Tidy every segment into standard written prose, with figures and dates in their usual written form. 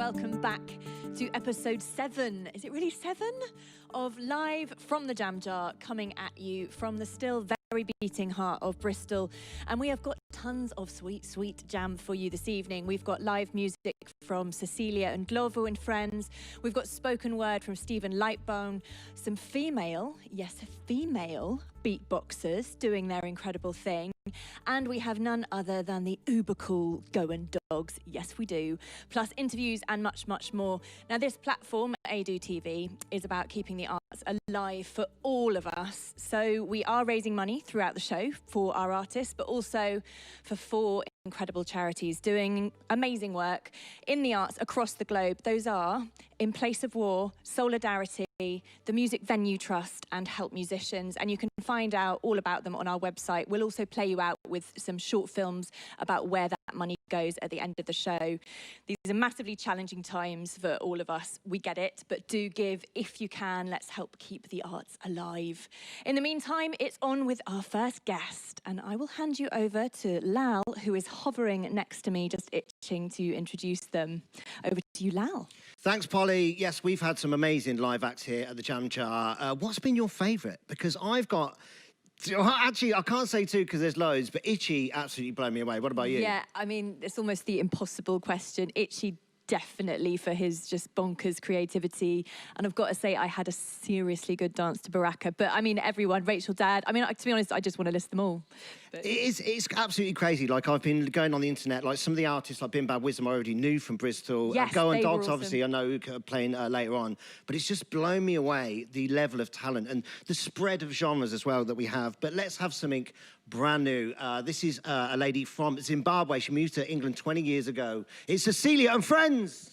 welcome back to episode 7. Is it really 7? Of Live from the Jam Jar, coming at you from the still very beating heart of Bristol. And we have got tons of sweet, sweet jam for you this evening. We've got live music from CECILIA NDHLOVU and friends. We've got spoken word from STEPHEN LIGHTBOWN. Some female, yes, female beatboxers doing their incredible thing. And we have none other than the uber cool GOAN Dogs. Yes, we do. Plus interviews and much, much more. Now, this platform, ADO TV, is about keeping the arts alive for all of us. So we are raising money throughout the show for our artists, but also for 4 incredible charities doing amazing work in the arts across the globe. Those are In Place of War, Solidarity, the Music Venue Trust, and Help Musicians. And you can find out all about them on our website. We'll also play you out with some short films about where that money goes at the end of the show. These are massively challenging times for all of us. We get it, but do give if you can. Let's help keep the arts alive. In the meantime, it's on with our first guest, and I will hand you over to Lal, who is hovering next to me, just itching to introduce them. Over to you, Lal. Thanks, Polly. Yes, we've had some amazing live acts here at the Jam Jar. What's been your favourite? Because I've got... Actually, I can't say 2 because there's loads, but Itchy absolutely blew me away. What about you? Yeah, I mean, it's almost the impossible question. Itchy, definitely, for his just bonkers creativity. And I've got to say, I had a seriously good dance to Baraka. But I mean, everyone, Rachel Dad, I mean, to be honest, I just want to list them all. But... It's absolutely crazy. Like, I've been going on the internet, like some of the artists like Bim Bad Wisdom I already knew from Bristol. Yes, GOAN Dogs, awesome. obviously, I know playing later on. But it's just blown me away, the level of talent and the spread of genres as well that we have. But let's have something brand new. This is a lady from Zimbabwe. She moved to England 20 years ago. It's Cecilia and Friends.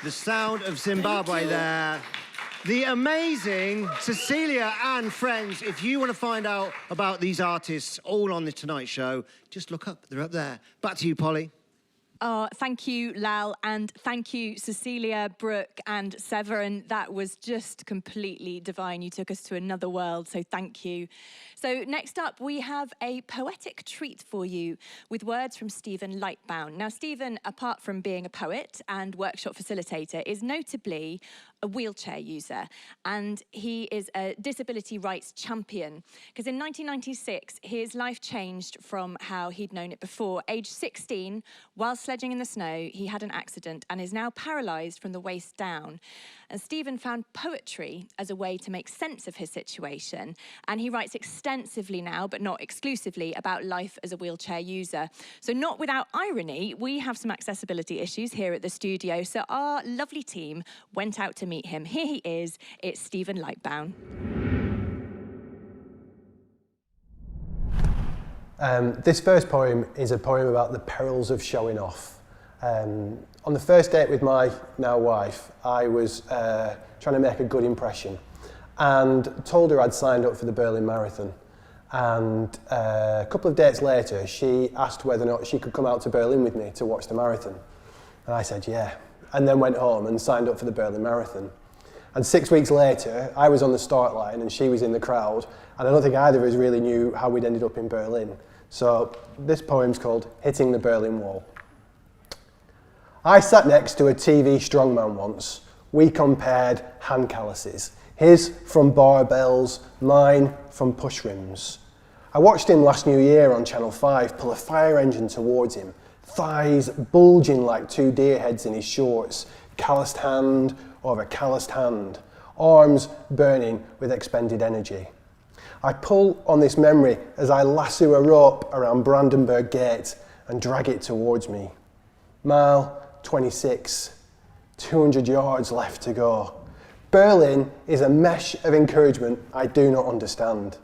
The sound of Zimbabwe there. The amazing Cecilia and friends. If you want to find out about these artists all on The Tonight Show, just look up. They're up there. Back to you, Polly. Oh, thank you, Lal, and thank you, Cecilia, Brooke, and Severin. That was just completely divine. You took us to another world, so thank you. So next up, we have a poetic treat for you with words from Stephen Lightbown. Now, Stephen, apart from being a poet and workshop facilitator, is notably a wheelchair user, and he is a disability rights champion. Because in 1996, his life changed from how he'd known it before. Age 16, while sledging in the snow, he had an accident and is now paralysed from the waist down. And Stephen found poetry as a way to make sense of his situation. And he writes extensively now, but not exclusively, about life as a wheelchair user. So not without irony, we have some accessibility issues here at the studio. So our lovely team went out to meet him. Here he is. It's Stephen Lightbown. This first poem is a poem about the perils of showing off. On the first date with my now wife, I was trying to make a good impression and told her I'd signed up for the Berlin Marathon. And a couple of dates later, she asked whether or not she could come out to Berlin with me to watch the marathon. And I said, yeah. And then went home and signed up for the Berlin Marathon. And 6 weeks later, I was on the start line and she was in the crowd. And I don't think either of us really knew how we'd ended up in Berlin. So this poem's called Hitting the Berlin Wall. I sat next to a TV strongman once. We compared hand calluses. His from barbells, mine from push rims. I watched him last New Year on Channel 5 pull a fire engine towards him, thighs bulging like two deer heads in his shorts, calloused hand over calloused hand, arms burning with expended energy. I pull on this memory as I lasso a rope around Brandenburg Gate and drag it towards me. Mile 26, 200 yards left to go. Berlin is a mesh of encouragement I do not understand.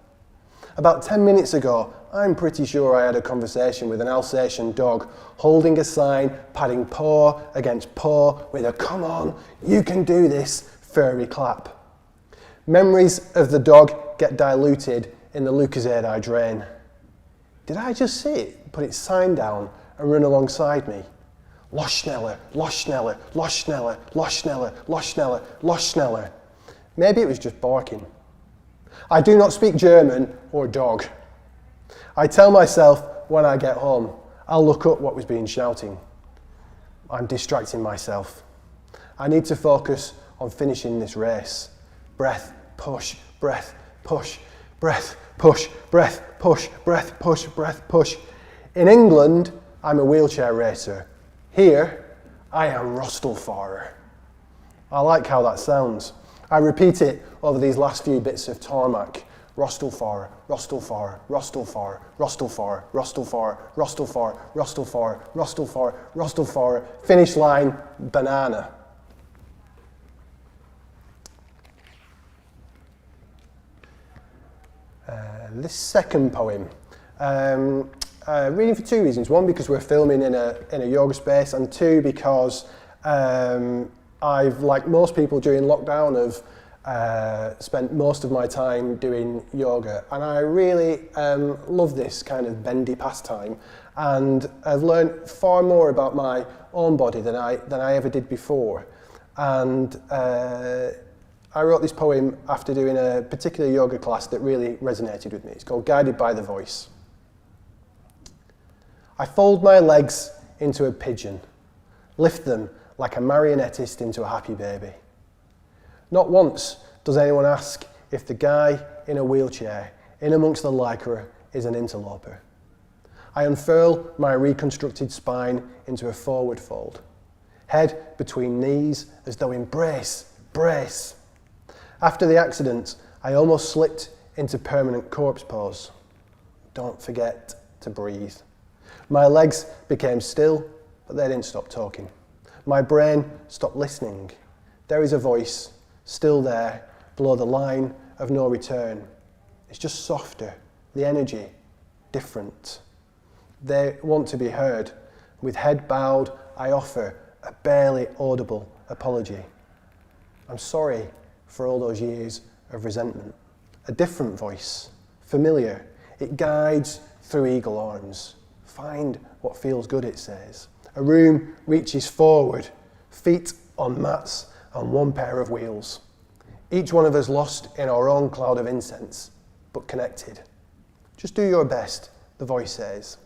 About 10 minutes ago, I'm pretty sure I had a conversation with an Alsatian dog holding a sign, padding paw against paw with a "come on, you can do this" furry clap. Memories of the dog get diluted in the Lucozade I drain. Did I just see it put its sign down and run alongside me? Los schneller, los schneller, los schneller, los schneller, los schneller, los schneller. Maybe it was just barking. I do not speak German or dog. I tell myself when I get home, I'll look up what was being shouting. I'm distracting myself. I need to focus on finishing this race. Breath, push, breath, push, breath, push, breath, push, breath, push, breath, push. In England, I'm a wheelchair racer. Here, I am Rostelfahrer. I like how that sounds. I repeat it over these last few bits of tarmac. Rostelfahrer, Rostelfahrer, Rostelfahrer, Rostelfahrer, Rostelfahrer, Rostelfahrer, Rostelfahrer, Rostelfahrer, Rostelfahrer. Finish line, banana. This second poem, reading for two reasons. One, because we're filming in a yoga space, and two, because I've, like most people during lockdown, have spent most of my time doing yoga, and I really love this kind of bendy pastime, and I've learned far more about my own body than I ever did before. And I wrote this poem after doing a particular yoga class that really resonated with me. It's called Guided by the Voice. I fold my legs into a pigeon, lift them like a marionettist into a happy baby. Not once does anyone ask if the guy in a wheelchair in amongst the lycra is an interloper. I unfurl my reconstructed spine into a forward fold, head between knees as though in brace, brace. After the accident, I almost slipped into permanent corpse pose. Don't forget to breathe. My legs became still, but they didn't stop talking. My brain stopped listening. There is a voice, still there, below the line of no return. It's just softer, the energy, different. They want to be heard. With head bowed, I offer a barely audible apology. I'm sorry for all those years of resentment. A different voice, familiar. It guides through eagle arms. Find what feels good, it says. A room reaches forward, feet on mats and one pair of wheels. Each one of us lost in our own cloud of incense, but connected. Just do your best, the voice says.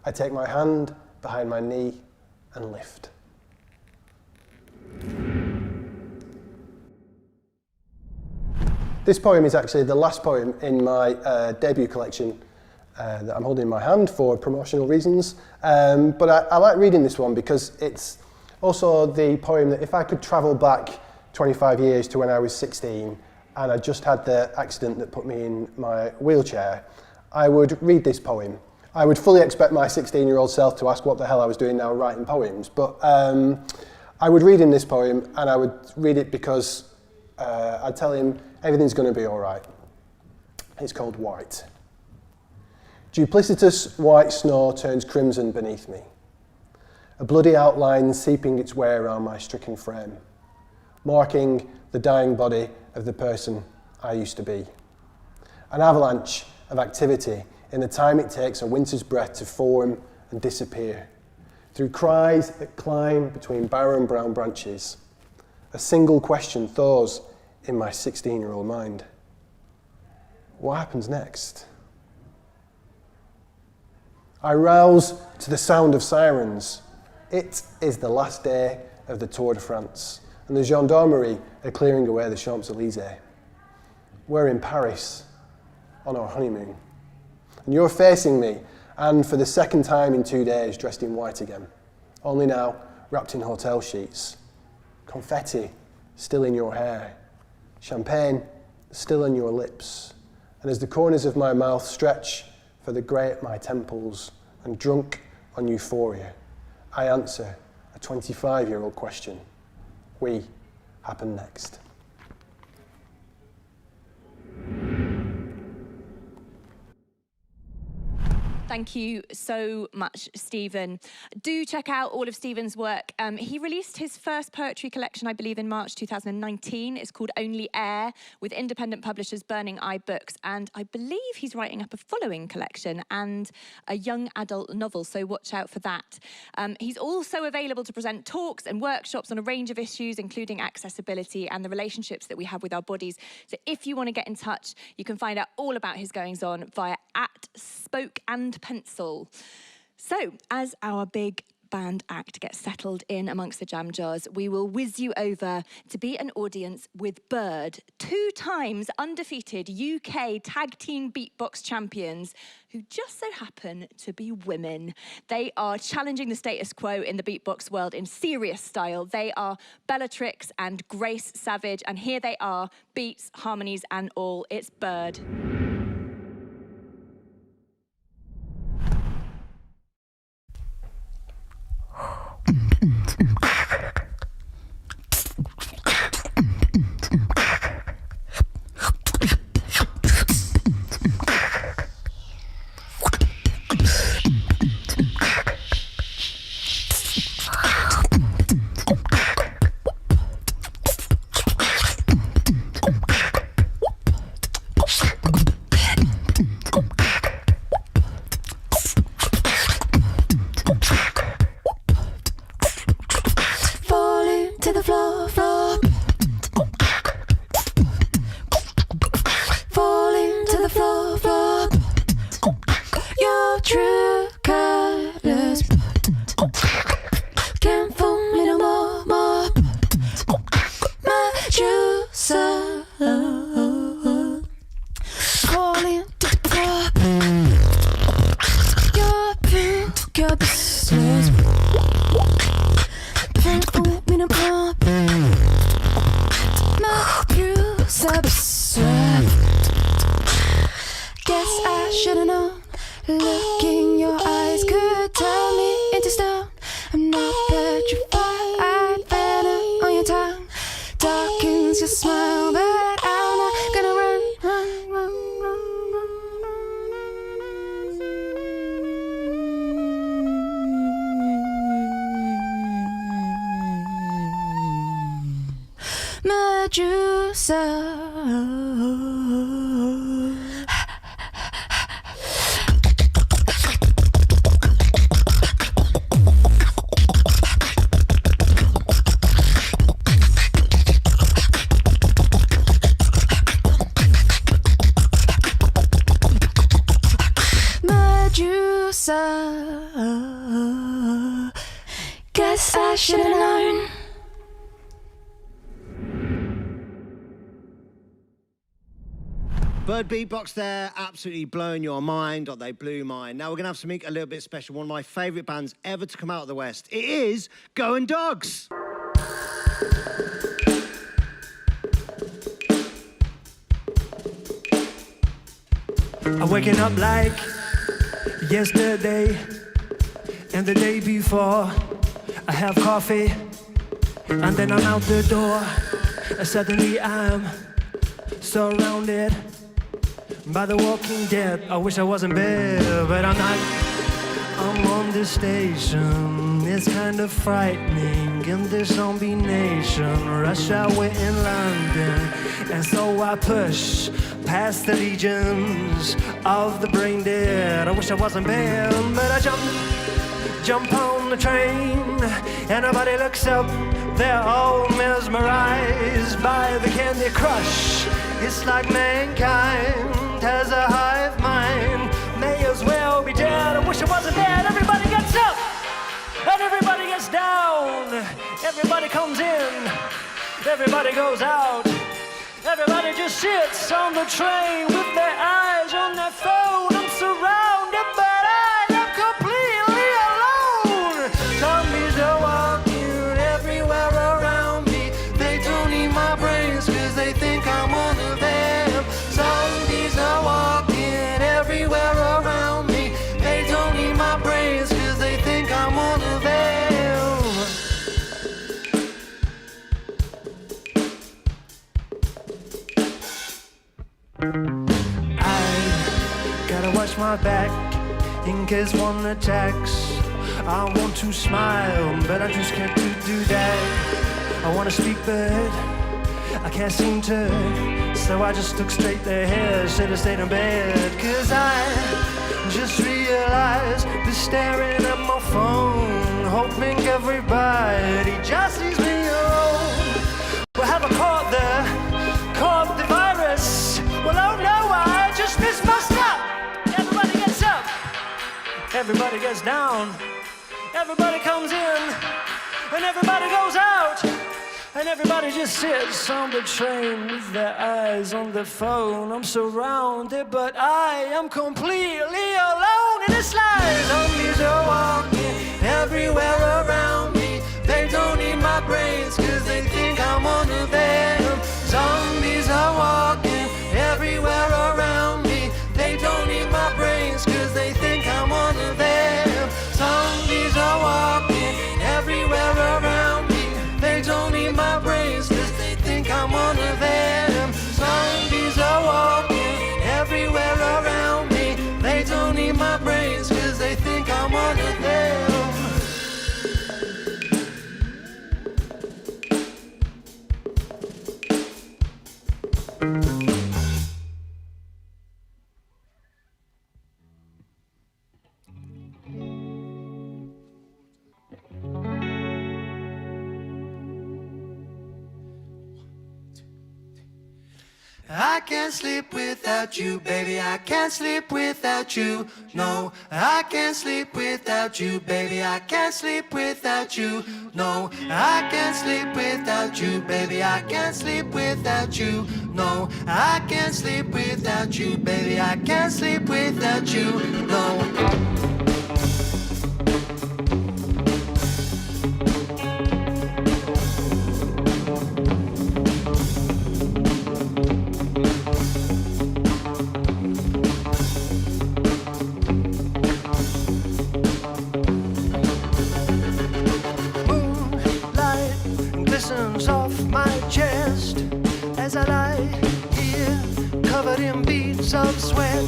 I take my hand behind my knee and lift. This poem is actually the last poem in my debut collection that I'm holding in my hand for promotional reasons. But I like reading this one because it's also the poem that if I could travel back 25 years to when I was 16 and I just had the accident that put me in my wheelchair, I would read this poem. I would fully expect my 16-year-old self to ask what the hell I was doing now writing poems, but I would read him this poem, and I would read it because I'd tell him everything's going to be all right. It's called White. Duplicitous white snow turns crimson beneath me, a bloody outline seeping its way around my stricken frame, marking the dying body of the person I used to be. An avalanche of activity in the time it takes a winter's breath to form and disappear, through cries that climb between barren brown branches. A single question thaws in my 16-year-old mind. What happens next? I rouse to the sound of sirens. It is the last day of the Tour de France, and the gendarmerie are clearing away the Champs-Élysées. We're in Paris on our honeymoon, and you're facing me, and for the second time in 2 days, dressed in white again, only now wrapped in hotel sheets. Confetti still in your hair, champagne still on your lips, and as the corners of my mouth stretch for the grey at my temples and drunk on euphoria, I answer a 25-year-old question. We happen next. Thank you so much, Stephen. Do check out all of Stephen's work. He released his first poetry collection, I believe, in March 2019. It's called Only Air, with independent publishers Burning Eye Books. And I believe he's writing up a following collection and a young adult novel, so watch out for that. He's also available to present talks and workshops on a range of issues, including accessibility and the relationships that we have with our bodies. So if you want to get in touch, you can find out all about his goings-on via @SpokeandPencil. So, as our big band act gets settled in amongst the jam jars, we will whiz you over to be an audience with Bird, 2 times undefeated UK tag team beatbox champions, who just so happen to be women. They are challenging the status quo in the beatbox world in serious style. They are Bellatrix and Grace Savage, and here they are, beats, harmonies and all. It's Bird. Guess I should've known. Bird beatbox there, absolutely blowing your mind, or they blew mine. Now we're going to have something a little bit special, one of my favourite bands ever to come out of the West. It is GOAN DOGS. I'm waking up like yesterday and the day before. I have coffee and then I'm out the door. And suddenly I'm surrounded by the walking dead. I wish I wasn't bad, but I'm not. I'm on the station, it's kind of frightening. In this zombie nation, rush hour in London. And so I push past the legions of the brain dead. I wish I wasn't bad, but I jump on the train. And nobody looks up, they're all mesmerized by the Candy Crush. It's like mankind has a hive mind, may as well be dead. I wish I wasn't dead. Everybody gets up and everybody gets down. Everybody comes in, everybody goes out. Everybody just sits on the train with their eyes on their phone. I'm surrounded, but I am completely alone. Zombies are walking everywhere around me. They don't need my brains cause they think I'm one of them. Zombies are walking everywhere around me. They don't need my brains cause they think I'm one of them. I gotta watch my back. case one attacks. I want to smile, but I just can't do that. I want to speak, but I can't seem to. So I just look straight ahead, should have stayed in bed. Cause I just realized the staring at my phone, hoping everybody just leaves me alone. Well, have I caught the virus? Well, oh no, I just missed my stop. Everybody gets up, everybody gets down, everybody comes in, and everybody goes out, and everybody just sits on the train with their eyes on the phone. I'm surrounded, but I am completely alone in this life. Zombies are walking everywhere around me. They don't need my brains, cause they think I'm one of them. Zombies are walking everywhere around me. They don't need my brains, cause they think I'm one of them. Zombies are walking everywhere around me. They don't need my brains, cause they think I'm one of them. Zombies are walking everywhere around me. They don't need my brains, cause they think I'm one of them. I can't sleep without you, baby. I can't sleep without you. No, I can't sleep without you, baby. I can't sleep without you. No, I can't sleep without you, baby. I can't sleep without you. No, I can't sleep without you, baby. I can't sleep without you. No. Off my chest as I lie here, covered in beads of sweat.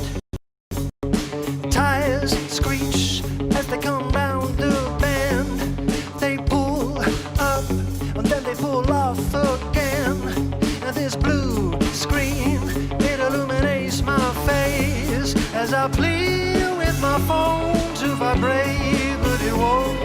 Tires screech as they come round the bend. They pull up and then they pull off again. And this blue screen, it illuminates my face as I plead with my phone to vibrate, but it won't.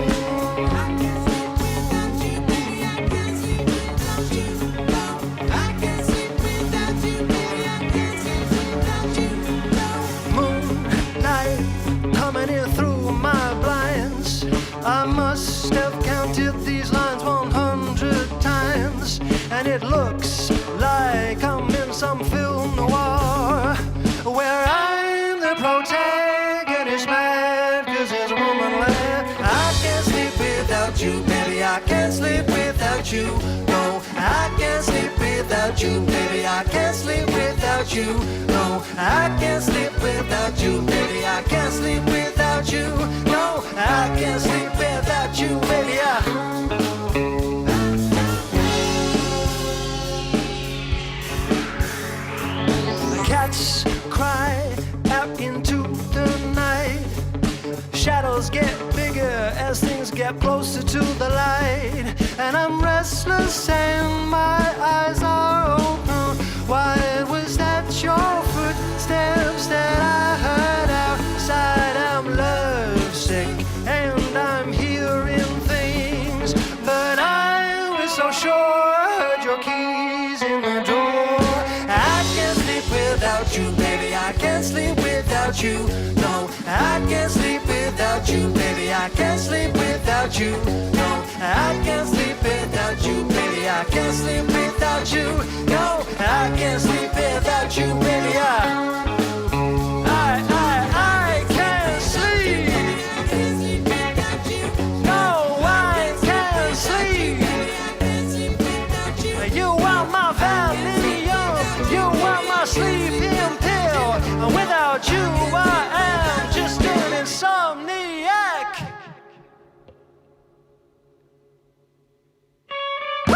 Coming in through my blinds, I must have counted these lines 100 times, and it looks like I'm in some film noir where I'm the protagonist mad, cause there's a woman left. I can't sleep without you, baby. I can't sleep without you. No, I can't sleep without you, baby. I can't sleep without you. No, I can't sleep without you, baby. I can't sleep without you. No, I can't sleep without you, baby. The cats cry out into the night. Shadows get bigger as things get closer to the light, and I'm restless and my eyes are open. Why was that your footsteps that I heard outside? I'm lovesick and I'm hearing things, but I was so sure I heard your keys in the door. I can't sleep without you, baby. I can't sleep without you. No, I can't sleep without you, baby. I can't sleep without you. No, I can't sleep without you, baby. I can't sleep without you. No, I can't sleep without you, baby. I can't sleep. No, I can't sleep. You are my Valium. You are my sleeping pill. Without you, I am just an insomniac. Woo!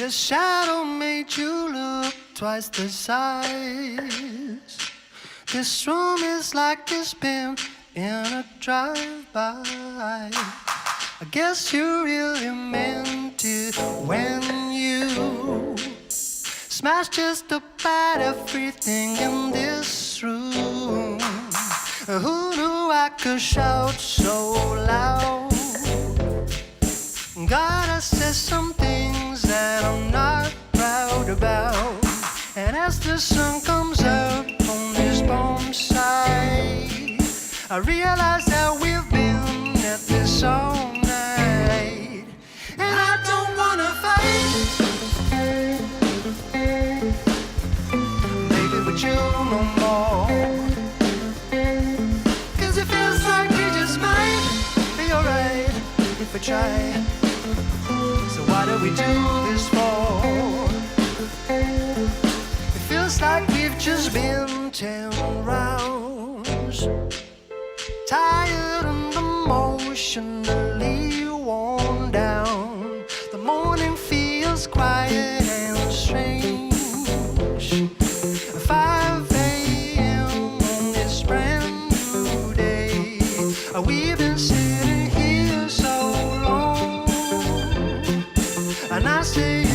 Your shadow made you look twice the size. This room is like it's been in a drive-by. I guess you really meant it when you smashed just about everything in this room. Who knew I could shout so loud? Gotta say some things that I'm not proud about. And as the sun comes up on this bomb site, I realize that we've been at this all night. And I don't wanna fight, baby, with you no more. Cause it feels like we just might be alright if we try. So why do we do this for? It feels like we've just been 10 rounds. Tired and emotionally worn down. The morning feels quiet and strange. 5 a.m. on this brand new day. We've been sitting here so long. And I say a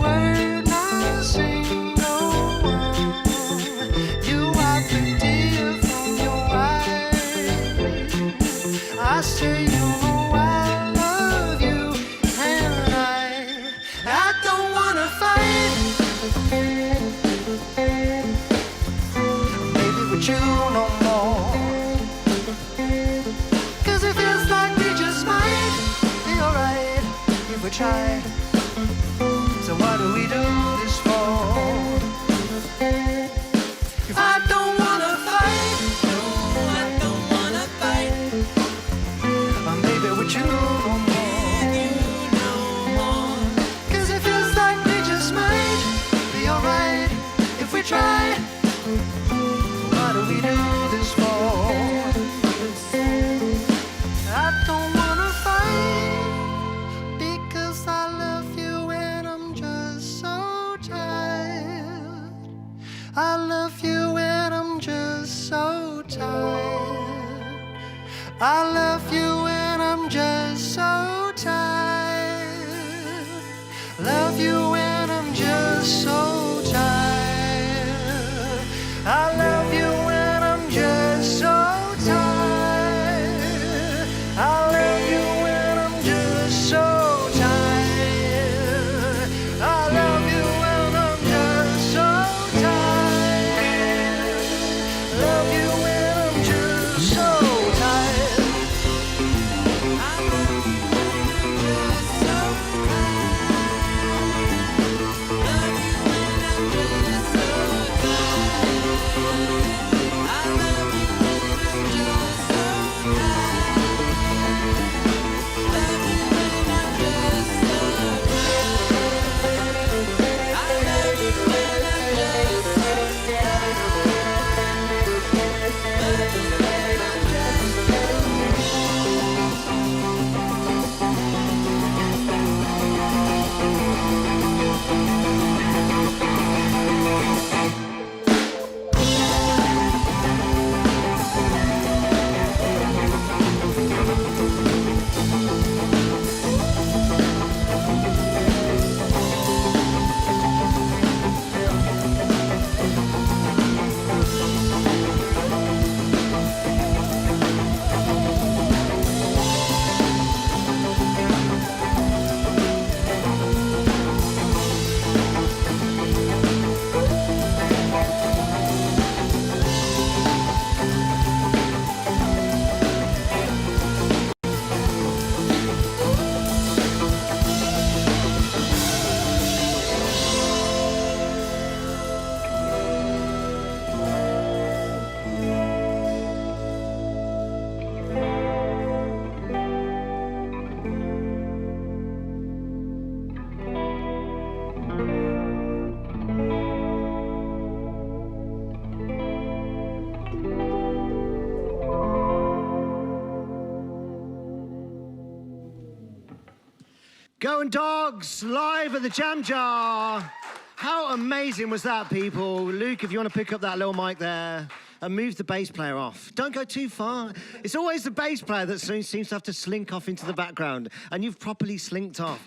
word, not sing no one. You wipe the tear from your eyes. I say you know I love you, and I don't wanna fight, baby, with you no more. Cause it feels like we just might be alright if we try. So what do we do this for? If I don't wanna fight, no, I don't wanna fight. I'm baby with you no more. Cause it feels like we just might be alright if we try. What do we do this for? I don't wanna fight because I love you and I'm just so tired. I love you and I'm just so tired. I love you and I'm just so tired. Love you and I'm just so tired. I love you and I'm just so tired. I love you and I'm just so tired. I love you and I'm just so tired. Love you and I'm just so tired. I love you and I'm just so GOAN DOGS, live at the Jam Jar. How amazing was that, people? Luke, if you want to pick up that little mic there and move the bass player off. Don't go too far. It's always the bass player that seems to have to slink off into the background, and you've properly slinked off.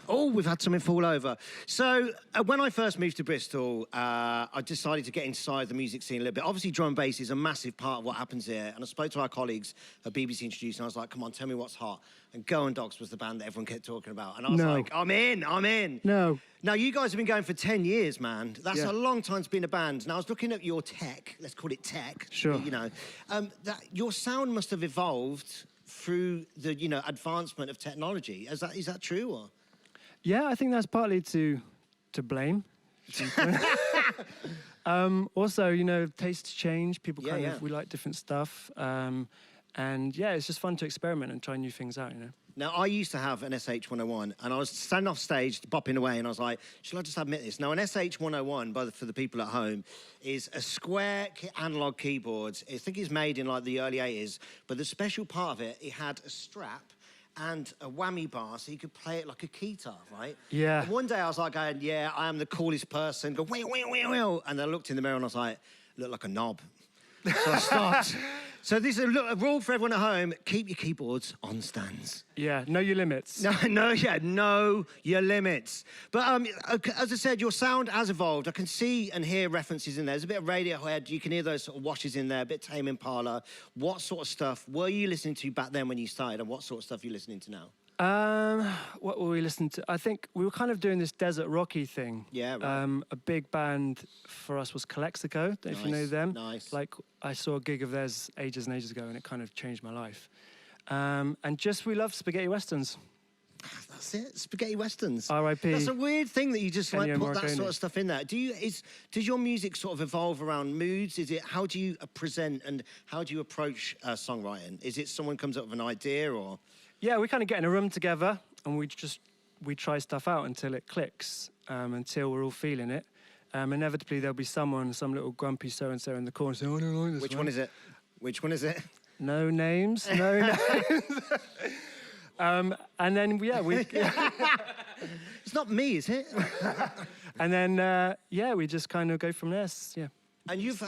Oh, we've had something fall over. So when I first moved to Bristol, I decided to get inside the music scene a little bit. Obviously, drum and bass is a massive part of what happens here. And I spoke to our colleagues at BBC Introduced, and I was like, come on, tell me what's hot. And GOAN DOGS was the band that everyone kept talking about. And I was like, I'm in. No. Now, you guys have been going for 10 years, man. That's a long time to be in a band. Now, I was looking at your tech. Let's call it tech. Sure. You know, your sound must have evolved through the, advancement of technology. Is that true, or? Yeah, I think that's partly to blame. Also, tastes change. People we like different stuff. And yeah, it's just fun to experiment and try new things out, Now, I used to have an SH-101, and I was standing off stage, bopping away, and I was like, shall I just admit this? Now, an SH-101, for the people at home, is a square analog keyboard. I think it's made in, the early 80s, but the special part of it, it had a strap and a whammy bar, so you could play it like a guitar, right? Yeah. And one day I was like going, yeah, I am the coolest person. Go, wee, wee, wee, wee. And I looked in the mirror and I was like, look like a knob. So I stopped. So this is a rule for everyone at home: keep your keyboards on stands. Yeah, know your limits. Know your limits. But as I said, your sound has evolved. I can see and hear references in there. There's a bit of Radiohead. You can hear those sort of washes in there. A bit Tame Impala. What sort of stuff were you listening to back then when you started, and what sort of stuff are you listening to now? What were we listening to? I think we were kind of doing this desert rocky thing. Yeah, right. A big band for us was Calexico, if you know them. Nice. I saw a gig of theirs ages and ages ago, and it kind of changed my life. And we love spaghetti westerns. That's it, spaghetti westerns. R.I.P. That's a weird thing that you just put Morricone. that sort of stuff in there. Does your music sort of evolve around moods? How do you present and how do you approach songwriting? Is it someone comes up with an idea, or? Yeah, we kind of get in a room together and we try stuff out until it clicks, until we're all feeling it. Inevitably, there'll be some little grumpy so-and-so in the corner saying, oh, I don't like this Which one is it? Which one is it? No names, no names. And then, we... It's not me, is it? And then, we just kind of go from there, yeah. And you've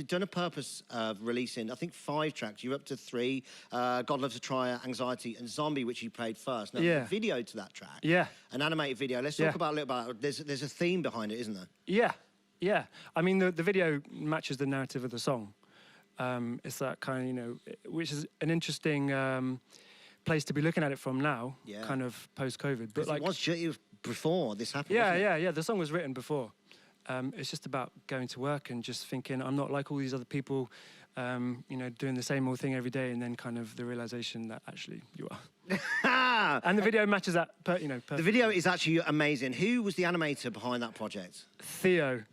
done a purpose of releasing, I think, 5 tracks. You're up to 3. God Loves a Trier, Anxiety, and Zombie, which you played first. Now, there's a video to that track. Yeah. An animated video. Let's talk about a little about. There's a theme behind it, isn't there? Yeah. I mean, the video matches the narrative of the song. It's that kind of, which is an interesting place to be looking at it from now, kind of post-COVID. But it was before this happened. Yeah. The song was written before. It's just about going to work and just thinking, I'm not like all these other people, doing the same old thing every day, and then kind of the realization that actually you are. And the video matches that, perfect. The video is actually amazing. Who was the animator behind that project? Theo.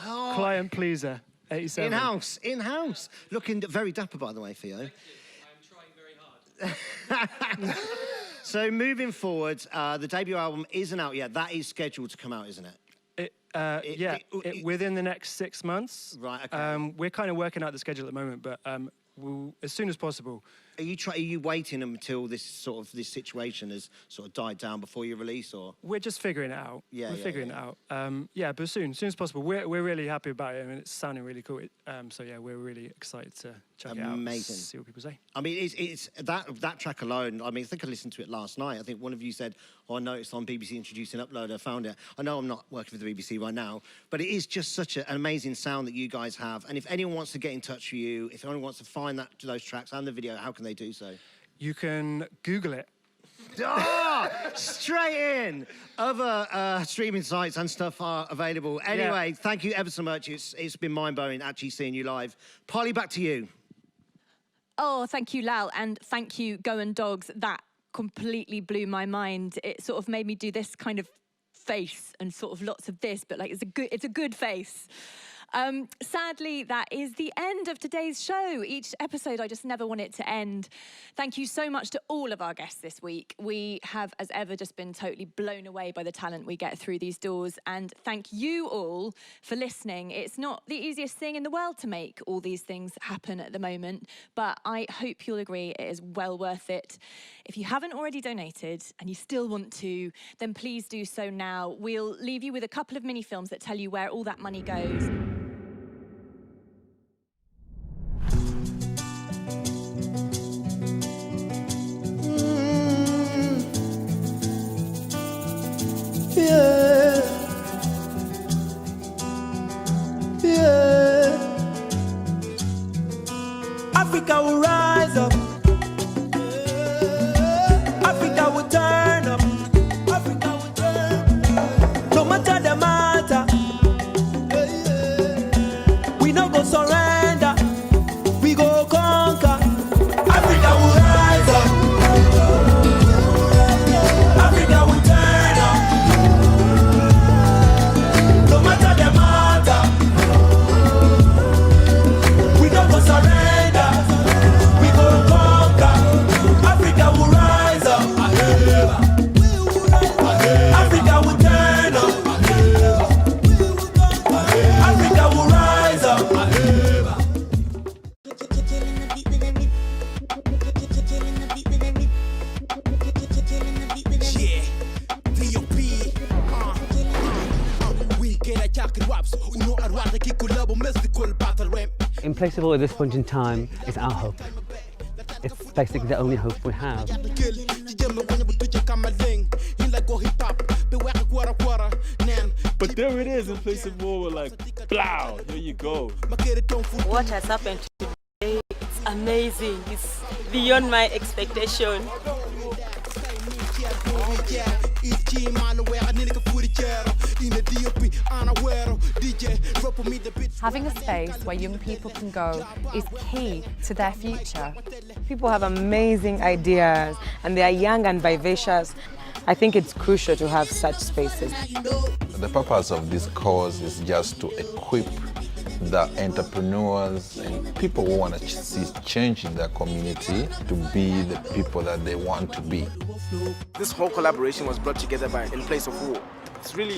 Oh. Client pleaser, 87. In-house. Looking very dapper, by the way, Theo. I'm trying very hard. So moving forward, the debut album isn't out yet. That is scheduled to come out, isn't it? Within the next 6 months. Right, okay. We're kind of working out the schedule at the moment, but as soon as possible. Are you waiting until this situation has sort of died down before you release, or? We're just figuring it out. We're figuring it out. But soon as possible. We're really happy about it. I mean, it's sounding really cool. We're really excited to check it out. Amazing. See what people say. I mean, it's that track alone. I mean, I think I listened to it last night. I think one of you said, "Oh, I noticed on BBC Introducing Upload, I found it." I know I'm not working for the BBC right now, but it is just such an amazing sound that you guys have. And if anyone wants to get in touch with you, if anyone wants to find those tracks and the video, how can they do so? You can Google it. Straight in. Other streaming sites and stuff are available. Anyway, thank you ever so much. It's been mind-blowing actually seeing you live. Polly, back to you. Oh, thank you, Lal, and thank you, GOAN DOGS. That completely blew my mind. It sort of made me do this kind of face and sort of lots of this, but it's a good face. Sadly, that is the end of today's show. Each episode, I just never want it to end. Thank you so much to all of our guests this week. We have, as ever, just been totally blown away by the talent we get through these doors. And thank you all for listening. It's not the easiest thing in the world to make all these things happen at the moment, but I hope you'll agree it is well worth it. If you haven't already donated and you still want to, then please do so now. We'll leave you with a couple of mini films that tell you where all that money goes. Yeah. Yeah. Africa will rise up. Africa will turn up. Africa will turn up. No matter the matter. We no go surrender. We go conquer. Africa will rise up. Africa will turn up. No matter the matter. We no go surrender. We go conquer. Africa will rise up. Africa will turn up. Africa will rise up. In place of all at this point in time is our hope. It's basically the only hope we have. But there it is in place of war, we're like, blow, here you go. What has happened today, it's amazing. It's beyond my expectation. Having a space where young people can go is key to their future. People have amazing ideas and they are young and vivacious. I think it's crucial to have such spaces. The purpose of this course is just to equip the entrepreneurs and people who want to see change in their community to be the people that they want to be. This whole collaboration was brought together by In Place of War. It's really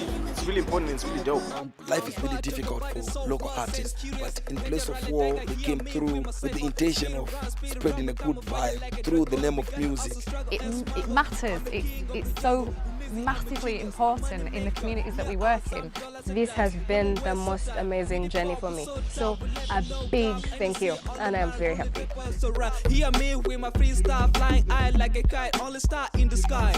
important, it's really dope. Life is really difficult for local artists, but In Place of War, they came through with the intention of spreading a good vibe through the name of music. It matters. It's so massively important in the communities that we work in. This has been the most amazing journey for me. So a big thank you, and I'm very happy. Hear me with my freestyle flying, I like a kite, only star in the sky.